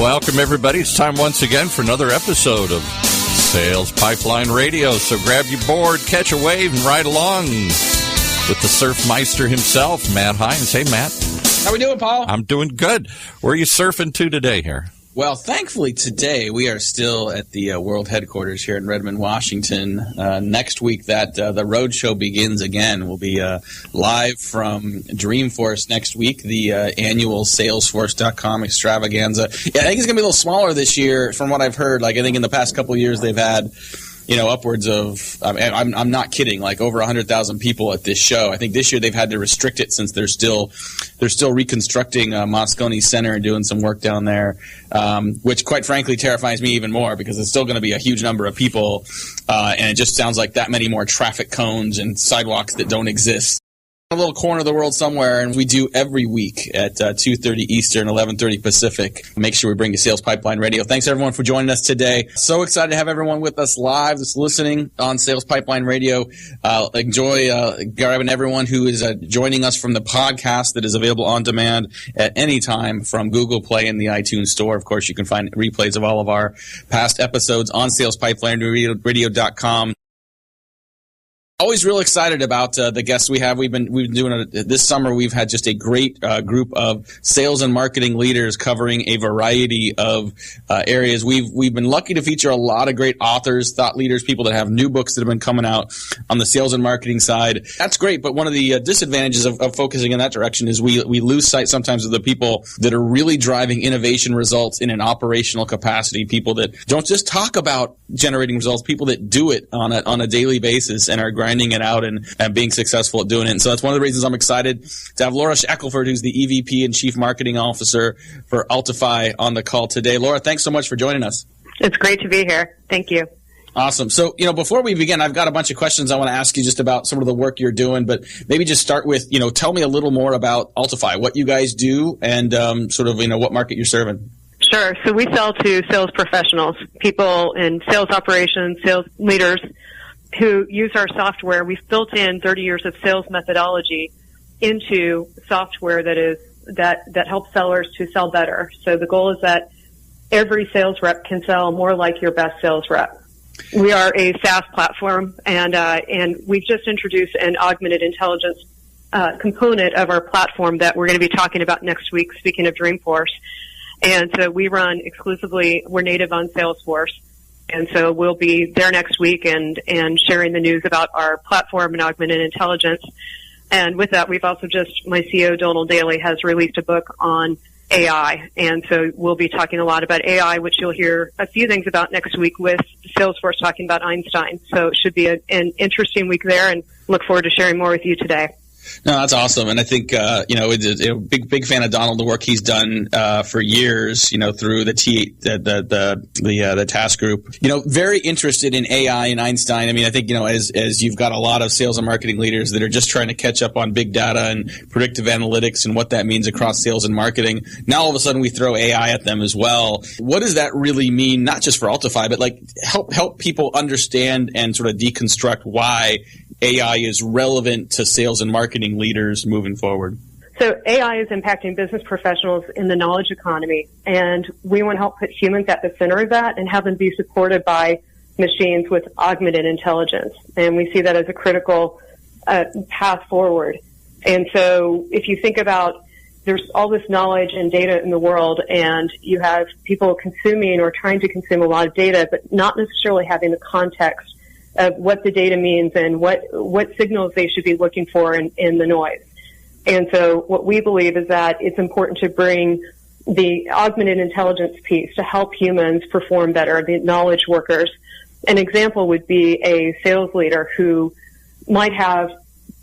Welcome, everybody. It's time once again for another episode of Sales Pipeline Radio. So grab your board, catch a wave, and ride along with the Surfmeister himself, Matt Heinz. Hey, Matt. How we doing, Paul? I'm doing good. Where are you surfing to today here? Well, thankfully today we are still at the world headquarters here in Redmond, Washington. Next week the road show begins again. We'll be live from Dreamforce next week, the annual Salesforce.com extravaganza. Yeah, I think it's going to be a little smaller this year from what I've heard. Like I think in the past couple of years they've had upwards of, I'm not kidding, like over 100,000 people at this show. I think this year they've had to restrict it since they're still reconstructing Moscone Center and doing some work down there, which quite frankly terrifies me even more because it's still going to be a huge number of people, and it just sounds like that many more traffic cones and sidewalks that don't exist. A little corner of the world somewhere, and we do every week at 2:30 Eastern, 11:30 Pacific. Make sure we bring you Sales Pipeline Radio. Thanks, everyone, for joining us today. So excited to have everyone with us live that's listening on Sales Pipeline Radio. Enjoy grabbing everyone who is joining us from the podcast that is available on demand at any time from Google Play and the iTunes Store. Of course, you can find replays of all of our past episodes on SalesPipelineRadio.com. Always real excited about the guests we have. We've been doing this summer. We've had just a great group of sales and marketing leaders covering a variety of areas. We've been lucky to feature a lot of great authors, thought leaders, people that have new books that have been coming out on the sales and marketing side. That's great, but one of the disadvantages of focusing in that direction is we lose sight sometimes of the people that are really driving innovation results in an operational capacity. People that don't just talk about generating results, people that do it on a daily basis and are grinding it out and being successful at doing it. And so that's one of the reasons I'm excited to have Lara Shackelford, who's the EVP and Chief Marketing Officer for Altify, on the call today. Lara, thanks so much for joining us. It's great to be here. Thank you. Awesome. So, before we begin, I've got a bunch of questions I want to ask you just about some of the work you're doing, but maybe just start with, tell me a little more about Altify, what you guys do, and what market you're serving. Sure. So we sell to sales professionals, people in sales operations, sales leaders who use our software. We've built in 30 years of sales methodology into software that helps sellers to sell better. So the goal is that every sales rep can sell more like your best sales rep. We are a SaaS platform, and we've just introduced an augmented intelligence component of our platform that we're going to be talking about next week, speaking of Dreamforce. And so we run exclusively, we're native on Salesforce. And so we'll be there next week and sharing the news about our platform and augmented intelligence. And with that, we've also my CEO, Donald Daly, has released a book on AI. And so we'll be talking a lot about AI, which you'll hear a few things about next week with Salesforce talking about Einstein. So it should be an interesting week there, and look forward to sharing more with you today. No, that's awesome, and I think big fan of Donald, the work he's done for years, through the task group. Very interested in AI and Einstein. I mean, I think as you've got a lot of sales and marketing leaders that are just trying to catch up on big data and predictive analytics and what that means across sales and marketing. Now all of a sudden we throw AI at them as well. What does that really mean? Not just for Altify, but help people understand and sort of deconstruct why AI is relevant to sales and marketing leaders moving forward. So AI is impacting business professionals in the knowledge economy, and we want to help put humans at the center of that and have them be supported by machines with augmented intelligence. And we see that as a critical path forward. And so if you think about, there's all this knowledge and data in the world, and you have people consuming or trying to consume a lot of data, but not necessarily having the context of what the data means and what signals they should be looking for in the noise. And so what we believe is that it's important to bring the augmented intelligence piece to help humans perform better, the knowledge workers. An example would be a sales leader who might have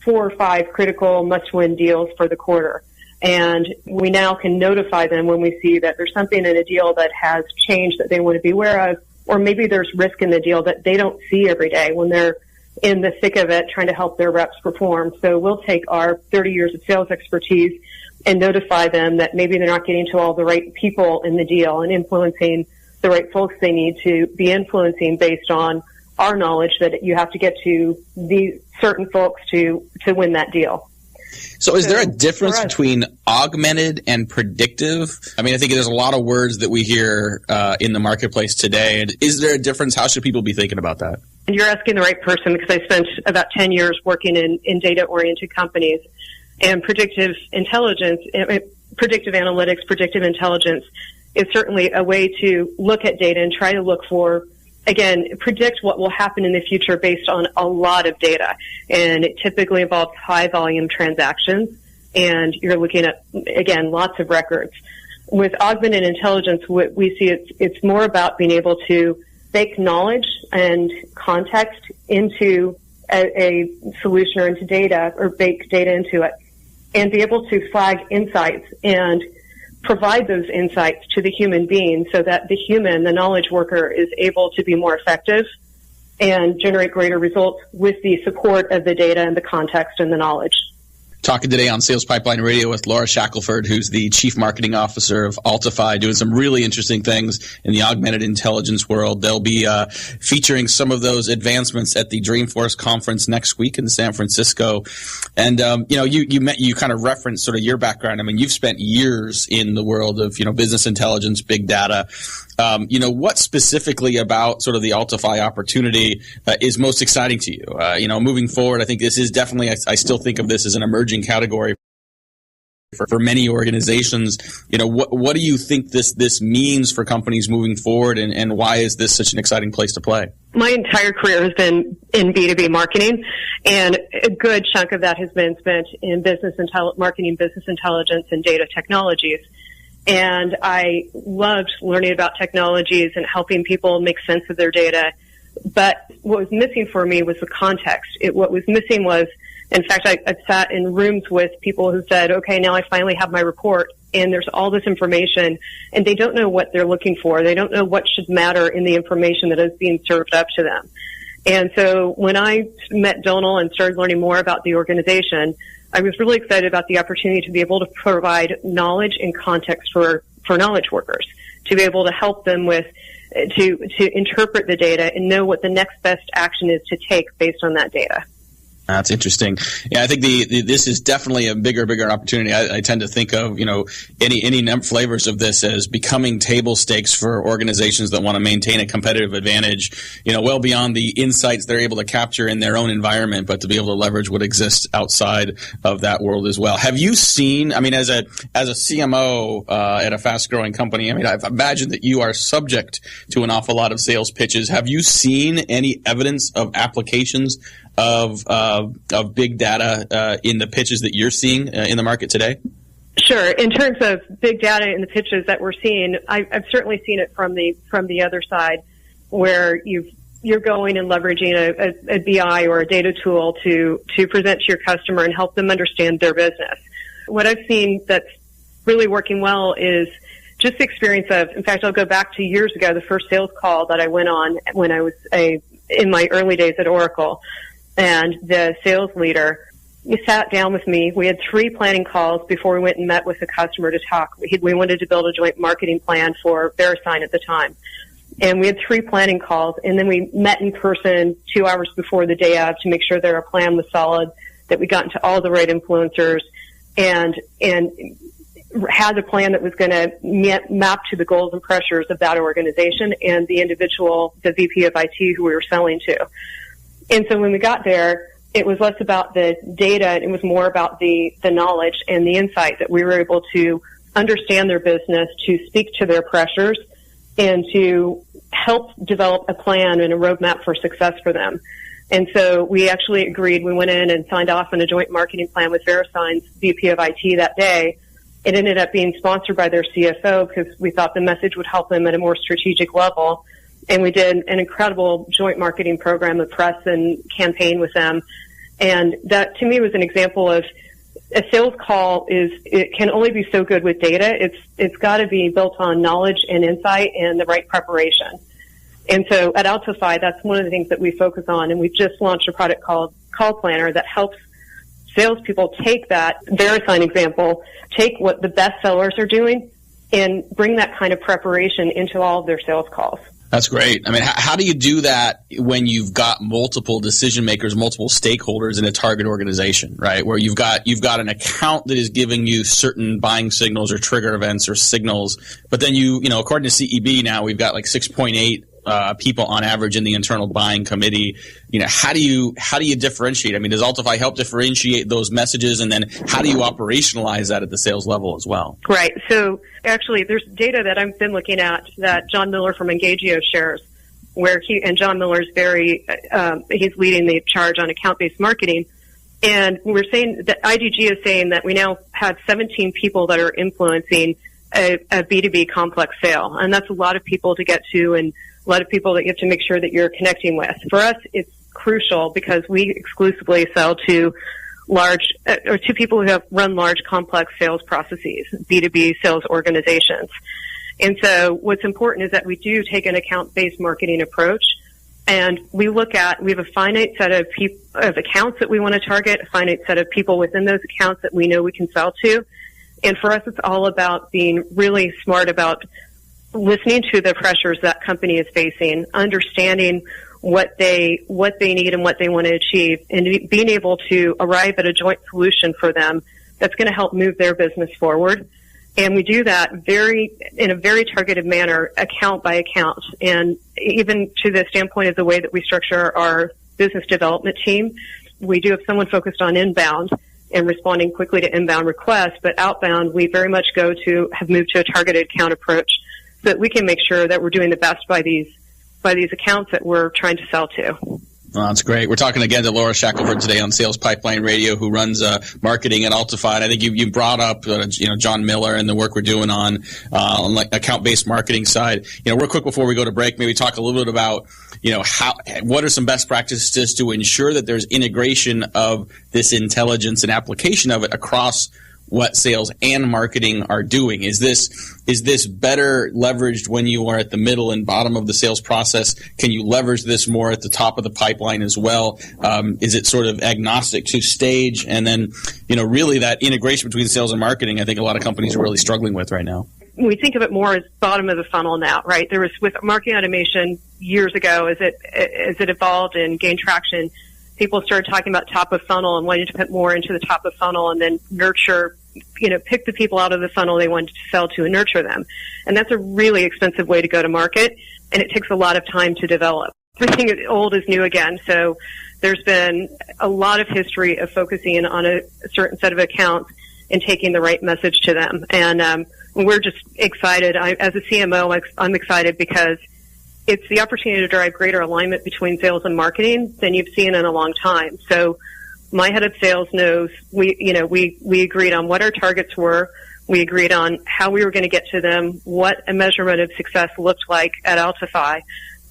4 or 5 critical must-win deals for the quarter. And we now can notify them when we see that there's something in a deal that has changed that they want to be aware of, or maybe there's risk in the deal that they don't see every day when they're in the thick of it trying to help their reps perform. So we'll take our 30 years of sales expertise and notify them that maybe they're not getting to all the right people in the deal and influencing the right folks they need to be influencing based on our knowledge that you have to get to these certain folks to win that deal. So is there a difference between augmented and predictive? I mean, I think there's a lot of words that we hear in the marketplace today. And is there a difference? How should people be thinking about that? You're asking the right person, because I spent about 10 years working in data-oriented companies. And predictive intelligence, predictive analytics, predictive intelligence is certainly a way to look at data and try to look for, again, predict what will happen in the future based on a lot of data. And it typically involves high volume transactions, and you're looking at, again, lots of records. With augmented intelligence, what we see it's more about being able to bake knowledge and context into a solution or into data, or bake data into it, and be able to flag insights and provide those insights to the human being so that the human, the knowledge worker, is able to be more effective and generate greater results with the support of the data and the context and the knowledge. Talking today on Sales Pipeline Radio with Lara Shackelford, who's the Chief Marketing Officer of Altify, doing some really interesting things in the augmented intelligence world. They'll be featuring some of those advancements at the Dreamforce conference next week in San Francisco. And you kind of referenced sort of your background. I mean, you've spent years in the world of business intelligence, big data. What specifically about sort of the Altify opportunity is most exciting to you? Moving forward, I think this is definitely, I still think of this as an emerging category for many organizations. What do you think this means for companies moving forward, and why is this such an exciting place to play? My entire career has been in B2B marketing, and a good chunk of that has been spent in marketing, business intelligence, and data technologies. And I loved learning about technologies and helping people make sense of their data. But what was missing for me was the context. What was missing was, in fact, I've sat in rooms with people who said, okay, now I finally have my report, and there's all this information, and they don't know what they're looking for. They don't know what should matter in the information that is being served up to them. And so when I met Donal and started learning more about the organization, I was really excited about the opportunity to be able to provide knowledge and context for knowledge workers, to be able to help them with to interpret the data and know what the next best action is to take based on that data. That's interesting. Yeah, I think this is definitely a bigger opportunity. I tend to think of, any flavors of this as becoming table stakes for organizations that want to maintain a competitive advantage, well beyond the insights they're able to capture in their own environment, but to be able to leverage what exists outside of that world as well. Have you seen, as a CMO at a fast-growing company, I've imagined that you are subject to an awful lot of sales pitches. Have you seen any evidence of applications of big data in the pitches that you're seeing in the market today? Sure. In terms of big data in the pitches that we're seeing, I've certainly seen it from the other side, where you're going and leveraging a BI or a data tool to present to your customer and help them understand their business. What I've seen that's really working well is just the experience of, in fact, I'll go back to years ago, the first sales call that I went on when I was in my early days at Oracle. And the sales leader, he sat down with me. We had 3 planning calls before we went and met with the customer to talk. We wanted to build a joint marketing plan for VeriSign at the time. And we had 3 planning calls, and then we met in person 2 hours before the day of to make sure that our plan was solid, that we got into all the right influencers, and had a plan that was going to map to the goals and pressures of that organization and the individual, the VP of IT who we were selling to. And so when we got there, it was less about the data, and it was more about the knowledge and the insight that we were able to understand their business, to speak to their pressures, and to help develop a plan and a roadmap for success for them. And so we actually agreed. We went in and signed off on a joint marketing plan with VeriSign's VP of IT that day. It ended up being sponsored by their CFO because we thought the message would help them at a more strategic level. And we did an incredible joint marketing program of press and campaign with them. And that, to me, was an example of a sales call it can only be so good with data. It's got to be built on knowledge and insight and the right preparation. And so at Altify, that's one of the things that we focus on. And we've just launched a product called Call Planner that helps salespeople take that VeriSign example, take what the best sellers are doing, and bring that kind of preparation into all of their sales calls. That's great. I mean, how do you do that when you've got multiple decision makers, multiple stakeholders in a target organization, right? Where you've got an account that is giving you certain buying signals or trigger events or signals, but then you know, according to CEB now, we've got like 6.8 people on average in the internal buying committee. You know, how do you differentiate? I mean, does Altify help differentiate those messages, and then how do you operationalize that at the sales level as well? Right. So actually, there's data that I've been looking at that John Miller from Engagio shares, where John Miller's he's leading the charge on account-based marketing. And we're saying that IDG is saying that we now have 17 people that are influencing a B2B complex sale. And that's a lot of people to get to, and a lot of people that you have to make sure that you're connecting with. For us, it's crucial because we exclusively sell to large, or to people who have run large complex sales processes, B2B sales organizations. And so what's important is that we do take an account-based marketing approach, and we have a finite set of accounts that we want to target, a finite set of people within those accounts that we know we can sell to. And for us, it's all about being really smart about listening to the pressures that company is facing, understanding what they need and what they want to achieve, and being able to arrive at a joint solution for them that's going to help move their business forward. And we do that in a very targeted manner, account by account. And even to the standpoint of the way that we structure our business development team, we do have someone focused on inbound and responding quickly to inbound requests, but outbound, we very much have moved to a targeted account approach so that we can make sure that we're doing the best by these accounts that we're trying to sell to. Well, that's great. We're talking again to Lara Shackelford today on Sales Pipeline Radio, who runs marketing at Altify. And I think you brought up John Miller and the work we're doing on like account-based marketing side. You know, real quick before we go to break, maybe talk a little bit about what are some best practices to ensure that there's integration of this intelligence and application of it across what sales and marketing are doing. Is this better leveraged when you are at the middle and bottom of the sales process? Can you leverage this more at the top of the pipeline as well? Is it sort of agnostic to stage? And then, really that integration between sales and marketing, I think a lot of companies are really struggling with right now. We think of it more as bottom of the funnel now, right? There was, with marketing automation years ago, as it evolved and gained traction, people started talking about top of funnel and wanting to put more into the top of funnel and then nurture, pick the people out of the funnel they wanted to sell to and nurture them. And that's a really expensive way to go to market, and it takes a lot of time to develop. Everything old is new again. So there's been a lot of history of focusing on a certain set of accounts and taking the right message to them. And we're just excited. As a CMO, I'm excited because it's the opportunity to drive greater alignment between sales and marketing than you've seen in a long time. So my head of sales knows we agreed on what our targets were. We agreed on how we were going to get to them, what a measurement of success looked like at Altify.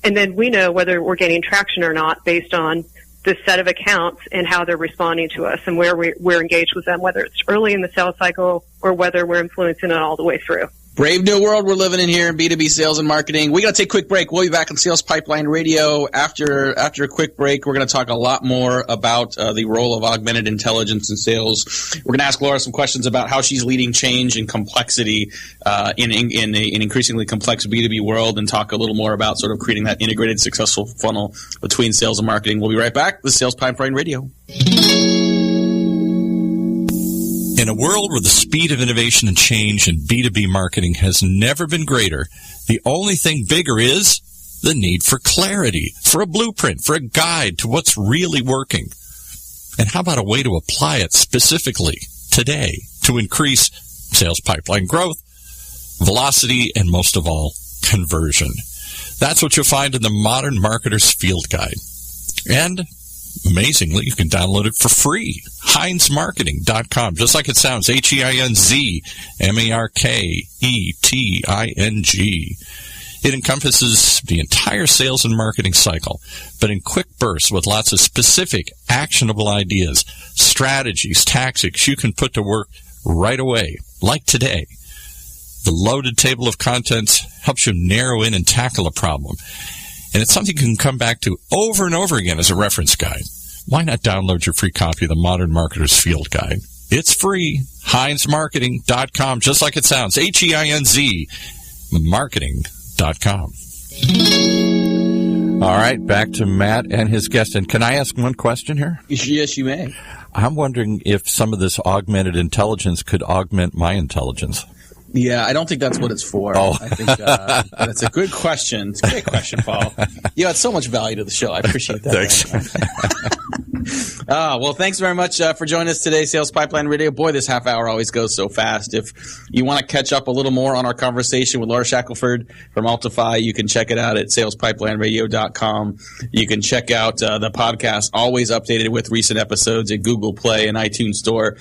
And then we know whether we're getting traction or not based on the set of accounts and how they're responding to us and where we're engaged with them, whether it's early in the sales cycle or whether we're influencing it all the way through. Brave new world we're living in here in B2B sales and marketing. We got to take a quick break. We'll be back on Sales Pipeline Radio. After a quick break, we're going to talk a lot more about the role of augmented intelligence in sales. We're going to ask Lara some questions about how she's leading change and complexity in an increasingly complex B2B world, and talk a little more about sort of creating that integrated, successful funnel between sales and marketing. We'll be right back with Sales Pipeline Radio. In a world where the speed of innovation and change in B2B marketing has never been greater, the only thing bigger is the need for clarity, for a blueprint, for a guide to what's really working. And how about a way to apply it specifically today to increase sales pipeline growth, velocity, and most of all, conversion? That's what you'll find in the Modern Marketer's Field Guide. And amazingly, you can download it for free. HeinzMarketing.com, just like it sounds, HeinzMarketing. It encompasses the entire sales and marketing cycle, but in quick bursts with lots of specific, actionable ideas, strategies, tactics you can put to work right away, like today. The loaded table of contents helps you narrow in and tackle a problem. And it's something you can come back to over and over again as a reference guide. Why not download your free copy of the Modern Marketer's Field Guide? It's free. HeinzMarketing.com, just like it sounds. HEINZ Marketing.com. All right, back to Matt and his guest. And can I ask one question here? Yes, you may. I'm wondering if some of this augmented intelligence could augment my intelligence. Yeah, I don't think that's what it's for. Oh. I think that's a good question. It's a great question, Paul. You add so much value to the show. I appreciate that. Thanks. Well, thanks very much for joining us today, Sales Pipeline Radio. Boy, this half hour always goes so fast. If you want to catch up a little more on our conversation with Lara Shackelford from Multiply, you can check it out at salespipelineradio.com. You can check out the podcast, always updated with recent episodes at Google Play and iTunes Store.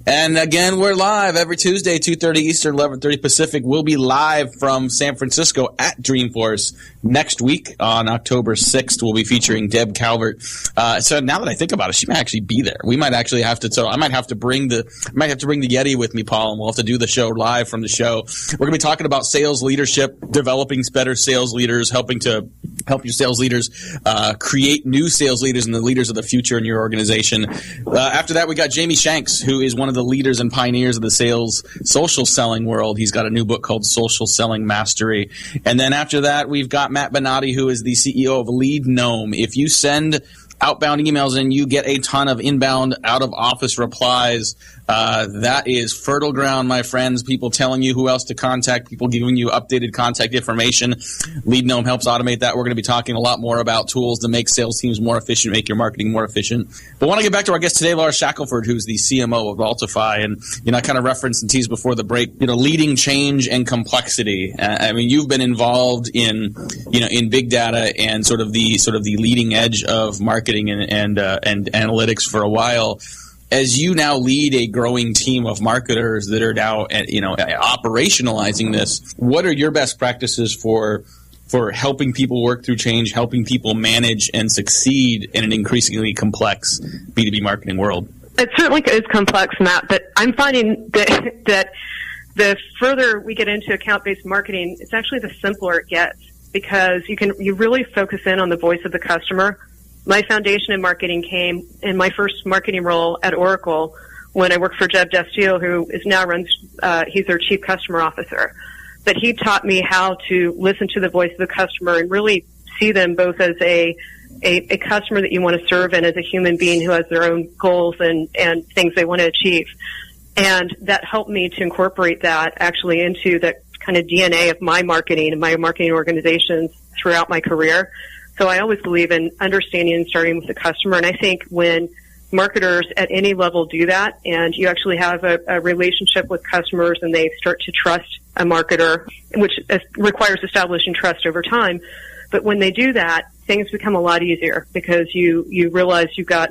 And again, we're live every Tuesday, 2:30 Eastern, 11:30 Pacific. We'll be live from San Francisco at Dreamforce next week on October 6th. We'll be featuring Deb Calvert. So now that I think about it, she might actually be there. We might actually have to. So I might have to bring the Yeti with me, Paul, and we'll have to do the show live from the show. We're going to be talking about sales leadership, developing better sales leaders, helping to help your sales leaders create new sales leaders and the leaders of the future in your organization. After that, we got Jamie Shanks, who is one of the leaders and pioneers of the sales social selling world. He's got a new book called Social Selling Mastery. And then after that, we've got Matt Benatti, who is the CEO of Lead Gnome. If you send outbound emails and you get a ton of inbound out-of-office replies, that is fertile ground, my friends. People telling you who else to contact, people giving you updated contact information. Lead Gnome helps automate that. We're going to be talking a lot more about tools to make sales teams more efficient, make your marketing more efficient. But I want to get back to our guest today, Lara Shackelford, who's the CMO of Multiply. And, I kind of referenced and teased before the break, leading change and complexity. I mean, you've been involved in big data and sort of the leading edge of marketing and analytics for a while. As you now lead a growing team of marketers that are now, operationalizing this, what are your best practices for helping people work through change, helping people manage and succeed in an increasingly complex B2B marketing world? It certainly is complex, Matt, but I'm finding that the further we get into account-based marketing, it's actually the simpler it gets, because you really focus in on the voice of the customer. My foundation in marketing came in my first marketing role at Oracle when I worked for Jeb Destiel, who he's their chief customer officer. But he taught me how to listen to the voice of the customer and really see them both as a customer that you want to serve and as a human being who has their own goals and things they want to achieve. And that helped me to incorporate that actually into the kind of DNA of my marketing and my marketing organizations throughout my career. So I always believe in understanding and starting with the customer. And I think when marketers at any level do that, and you actually have a relationship with customers and they start to trust a marketer, which requires establishing trust over time. But when they do that, things become a lot easier because you realize you've got,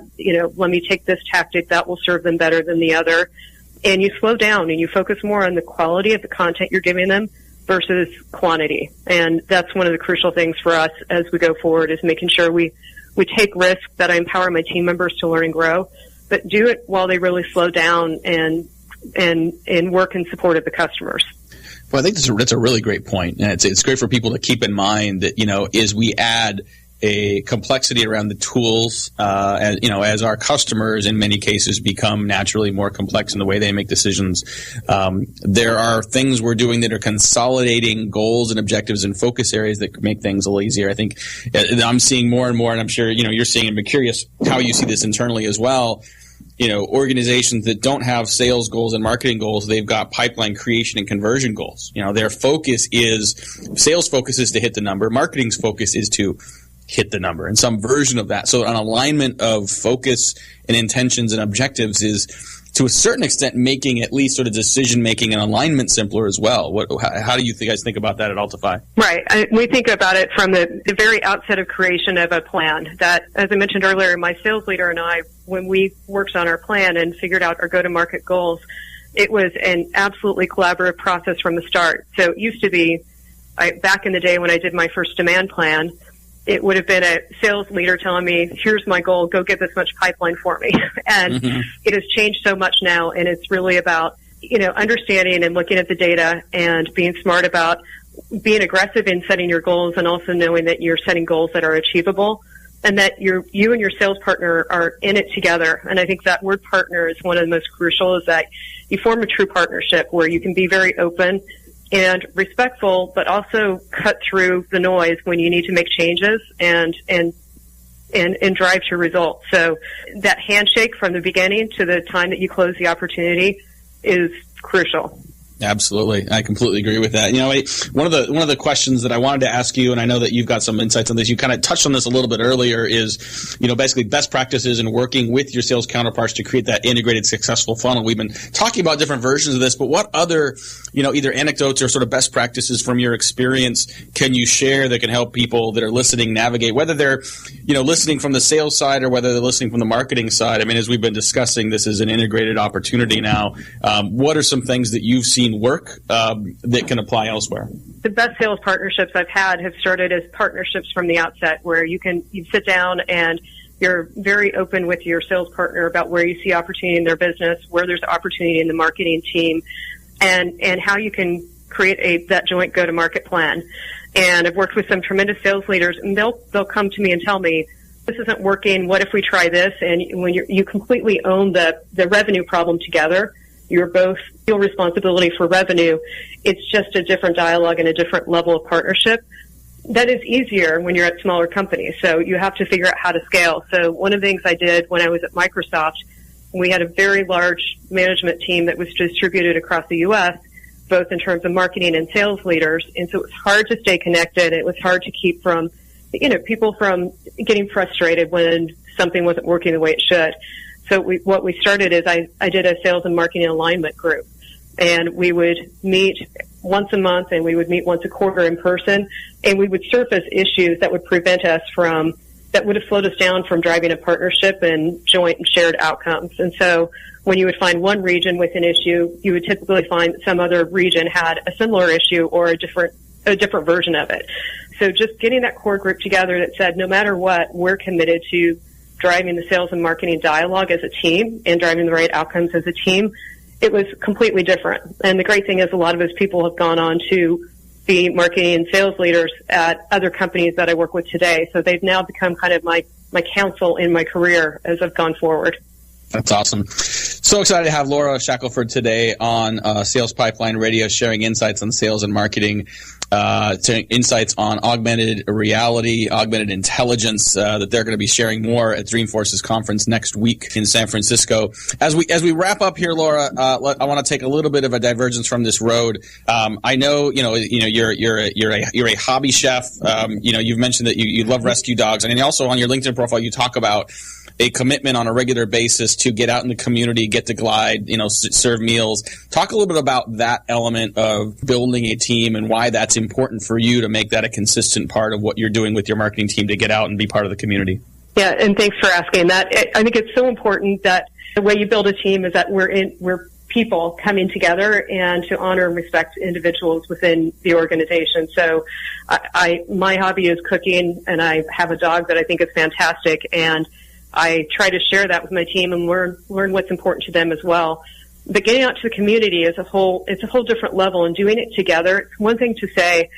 let me take this tactic that will serve them better than the other. And you slow down and you focus more on the quality of the content you're giving them versus quantity. And that's one of the crucial things for us as we go forward, is making sure we take risks, that I empower my team members to learn and grow, but do it while they really slow down and work in support of the customers. Well, I think that's a really great point. And it's great for people to keep in mind that, as we add a complexity around the tools, as our customers in many cases become naturally more complex in the way they make decisions. There are things we're doing that are consolidating goals and objectives and focus areas that make things a little easier. I think I'm seeing more and more, and I'm sure, you're seeing, and I'm curious how you see this internally as well. Organizations that don't have sales goals and marketing goals, they've got pipeline creation and conversion goals. Their focus is, sales focus is to hit the number, marketing's focus is to hit the number, and some version of that. So an alignment of focus and intentions and objectives is, to a certain extent, making at least sort of decision-making and alignment simpler as well. How do you guys think about that at Altify? Right. We think about it from the very outset of creation of a plan. That, as I mentioned earlier, my sales leader and I, when we worked on our plan and figured out our go-to-market goals, it was an absolutely collaborative process from the start. So it used to be, back in the day when I did my first demand plan, it would have been a sales leader telling me, here's my goal, go get this much pipeline for me. And It has changed so much now, and it's really about, understanding and looking at the data and being smart about being aggressive in setting your goals, and also knowing that you're setting goals that are achievable and that you and your sales partner are in it together. And I think that word partner is one of the most crucial, is that you form a true partnership where you can be very open and respectful, but also cut through the noise when you need to make changes and drive to results. So that handshake from the beginning to the time that you close the opportunity is crucial. Absolutely. I completely agree with that. One of the questions that I wanted to ask you, and I know that you've got some insights on this, you kind of touched on this a little bit earlier, is, basically best practices in working with your sales counterparts to create that integrated, successful funnel. We've been talking about different versions of this, but what other, either anecdotes or sort of best practices from your experience can you share that can help people that are listening navigate, whether they're, listening from the sales side or whether they're listening from the marketing side? I mean, as we've been discussing, this is an integrated opportunity now. What are some things that you've seen work that can apply elsewhere? The best sales partnerships I've had have started as partnerships from the outset, where you sit down and you're very open with your sales partner about where you see opportunity in their business, where there's opportunity in the marketing team, and how you can create that joint go-to-market plan. And I've worked with some tremendous sales leaders, and they'll come to me and tell me, this isn't working, what if we try this? And when you completely own the revenue problem together, you're both feel responsibility for revenue. It's just a different dialogue and a different level of partnership. That is easier when you're at smaller companies. So you have to figure out how to scale. So one of the things I did when I was at Microsoft, we had a very large management team that was distributed across the U.S., both in terms of marketing and sales leaders. And so it was hard to stay connected. It was hard to keep people from getting frustrated when something wasn't working the way it should. So what we started is I did a sales and marketing alignment group, and we would meet once a month and we would meet once a quarter in person, and we would surface issues that would that would have slowed us down from driving a partnership and joint and shared outcomes. And so when you would find one region with an issue, you would typically find that some other region had a similar issue or a different version of it. So just getting that core group together that said, no matter what, we're committed to driving the sales and marketing dialogue as a team and driving the right outcomes as a team, it was completely different. And the great thing is a lot of those people have gone on to be marketing and sales leaders at other companies that I work with today. So they've now become kind of my counsel in my career as I've gone forward. That's awesome. So excited to have Lara Shackelford today on Sales Pipeline Radio, sharing insights on sales and marketing, insights on augmented reality, augmented intelligence, that they're going to be sharing more at Dreamforce's conference next week in San Francisco. As we wrap up here, Lara, I want to take a little bit of a divergence from this road. I know, you're a hobby chef. You've mentioned that you love rescue dogs, and also on your LinkedIn profile you talk about a commitment on a regular basis to get out in the community, get to glide, serve meals. Talk a little bit about that element of building a team and why that's important for you to make that a consistent part of what you're doing with your marketing team to get out and be part of the community. Yeah, and thanks for asking that. I think it's so important that the way you build a team is that we're people coming together and to honor and respect individuals within the organization. So my hobby is cooking, and I have a dog that I think is fantastic, and I try to share that with my team and learn what's important to them as well. But getting out to the community it's a whole different level, and doing it together. It's one thing to say,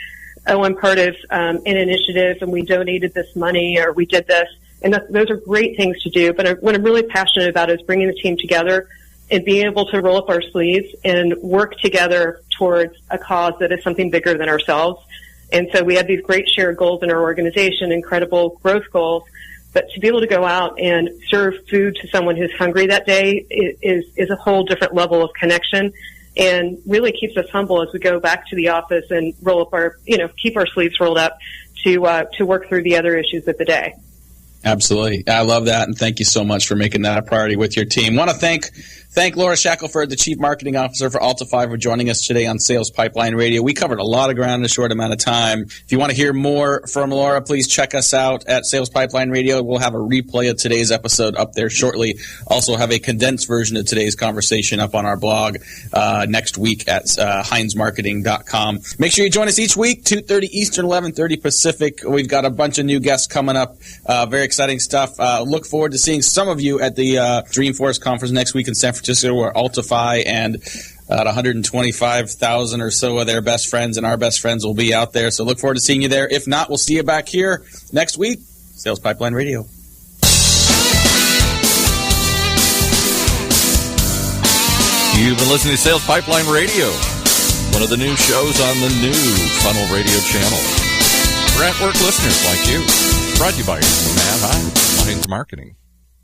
oh, I'm part of an initiative and we donated this money or we did this, and those are great things to do. But what I'm really passionate about is bringing the team together and being able to roll up our sleeves and work together towards a cause that is something bigger than ourselves. And so we have these great shared goals in our organization, incredible growth goals. But to be able to go out and serve food to someone who's hungry that day is a whole different level of connection, and really keeps us humble as we go back to the office and roll up keep our sleeves rolled up to work through the other issues of the day. Absolutely. I love that, and thank you so much for making that a priority with your team. Want to thank Lara Shackelford, the Chief Marketing Officer for Altify, for joining us today on Sales Pipeline Radio. We covered a lot of ground in a short amount of time. If you want to hear more from Lara, please check us out at Sales Pipeline Radio. We'll have a replay of today's episode up there shortly. Also have a condensed version of today's conversation up on our blog next week at HeinzMarketing.com. Make sure you join us each week, 2:30 Eastern, 11:30 Pacific. We've got a bunch of new guests coming up. Very exciting stuff. Look forward to seeing some of you at the Dreamforce conference next week in San Francisco, where Altify and 125,000 or so of their best friends and our best friends will be out there. So look forward to seeing you there. If not, we'll see you back here next week. Sales Pipeline Radio. You've been listening to Sales Pipeline Radio. one of the new shows on the new Funnel Radio channel. For at-work listeners like you. Brought to you by Matt Heinz, Heinz Marketing.